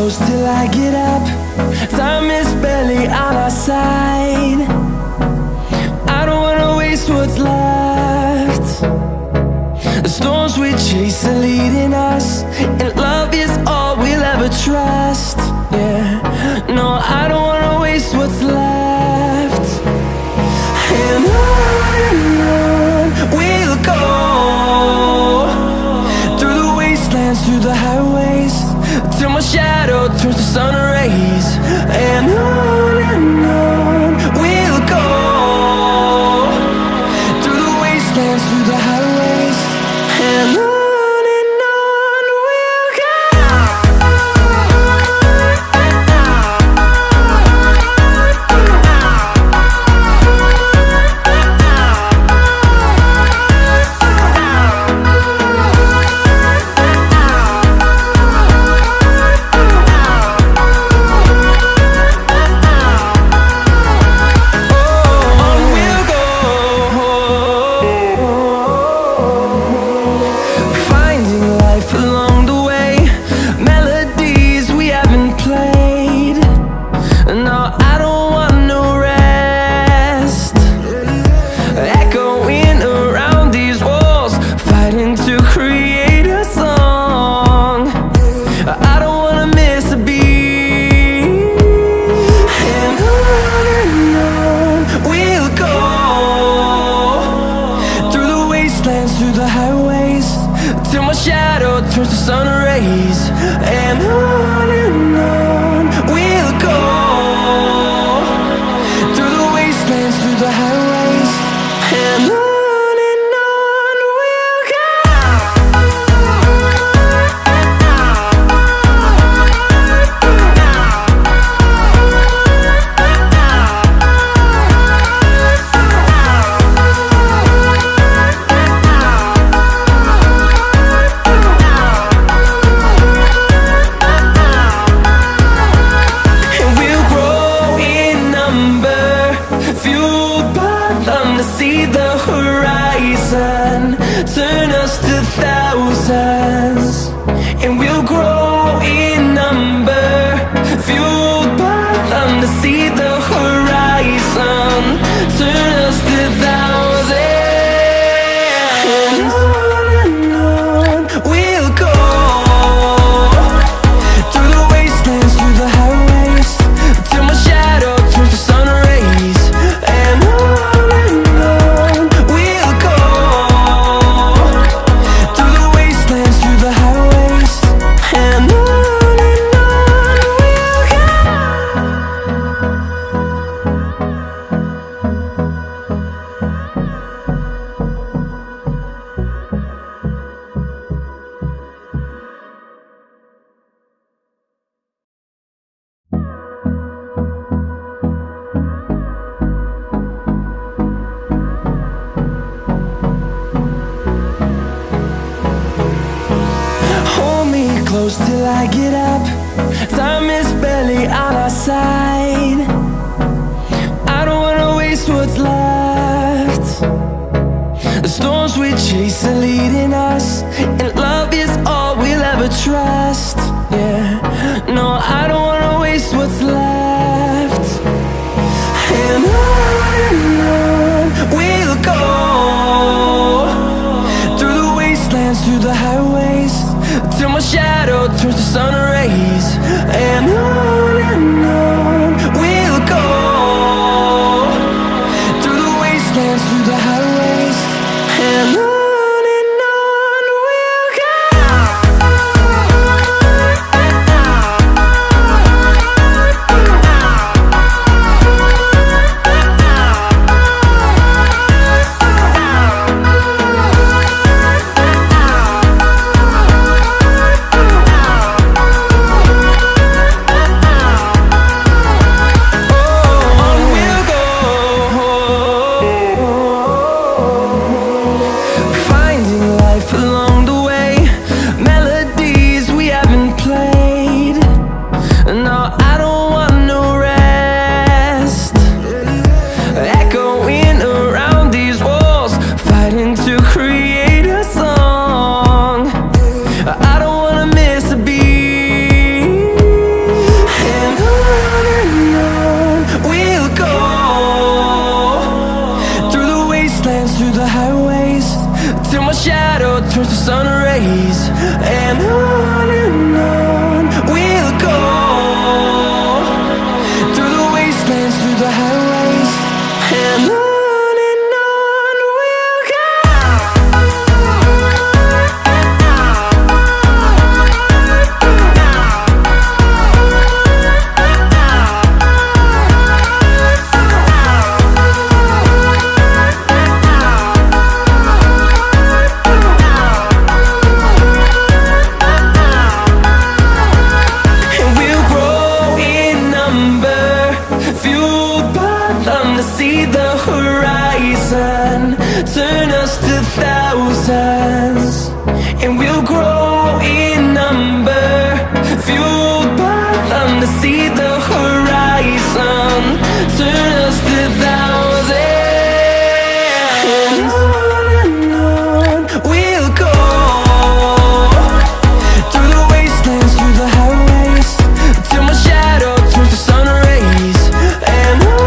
close till I get up. Time is barely on our side. I don't wanna waste what's left. The storms we chase are leading us, and love is all we'll ever trust. Yeah, no, I don't wanna waste what's left. And on we'll go, through the wastelands, through the highways, till my shadow turns to sun rays. And on we'll go, through the wastelands, through the highways, and on we'll go. Through the highways, till my shadow turns to sun rays. And on we'll go, through the wastelands, through the highways, and on we'll go. See the horizon turn us to thousands, and we'll grow in number, fueled by them. To see the horizon turn us to thousands, and on we'll go, through the wastelands, through the highways, till my shadow turns to sun rays. And close till I get up. Time is barely on our side. I don't wanna waste what's left. The storms we chase are leading us, and love is all we'll ever trust. Yeah, no, I don't wanna waste what's left. And on we'll go, through the wastelands, through the highways, till my shadow turns to sun rays. And on we'll go, through the wastelands, through the highways, and on we'll go. the highways, and on we'll go. See the horizon turn us to thousands, and we'll grow in number, fueled by them. To see the horizon turn us to thousands, and on we'll go, through the wastelands, through the highways, till my shadow turns to sun rays, and on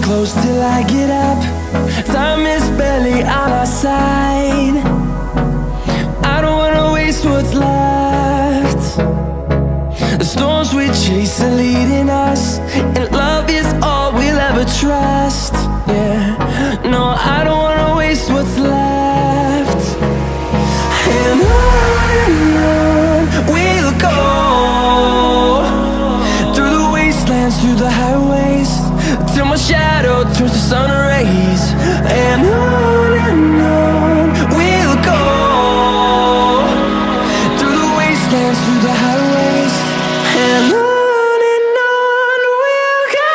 close till I get up. Time is barely on our side. I don't wanna waste what's left. The storms we chase are leading us, and love is all we'll ever trust. Yeah, no, I don't wanna waste what's left. And on we'll go, through the wastelands, through the highways, till my shadow turns to sun rays, and on we'll go, through the wastelands, through the highways, and on we'll go.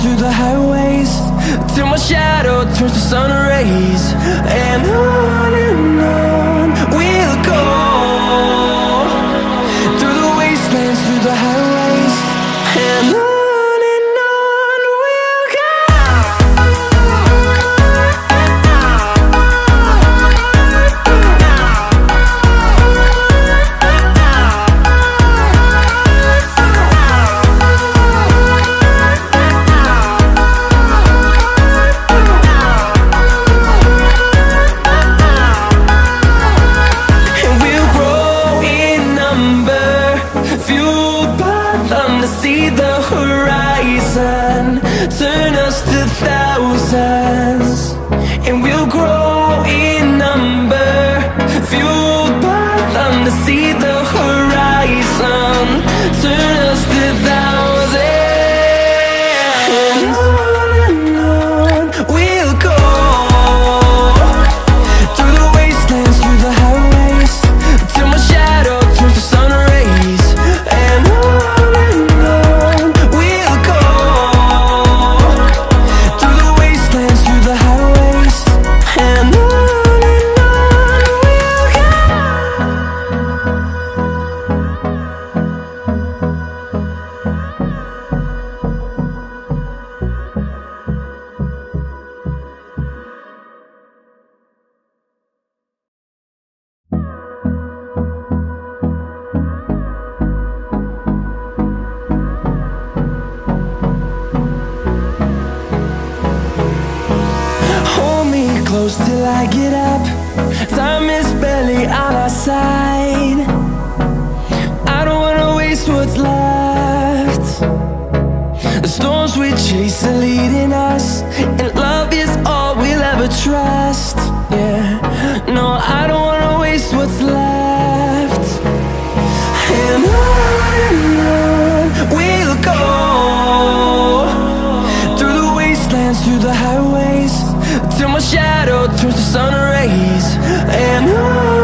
Through the highways, till my shadow turns to sun rays, and on we'll go, through the wastelands, through the highways, and on we'll go. See the horizon turn us to thousands, and we'll grow in number, fueled by them. To see the horizon turn us to thousands, and on we'll go, through the wastelands, through the highways, till my shadow turns to sun rays, and on we'll go, through the wastelands, through the highways, and close till I get up. Time is barely on our side. I don't wanna waste what's left. The storms we chase are leading us, and love is all we'll ever trust. Yeah, no, I don't wanna waste what's left. And on we'll go, through the wastelands, through the highways, till my shadow turns to sun rays. And on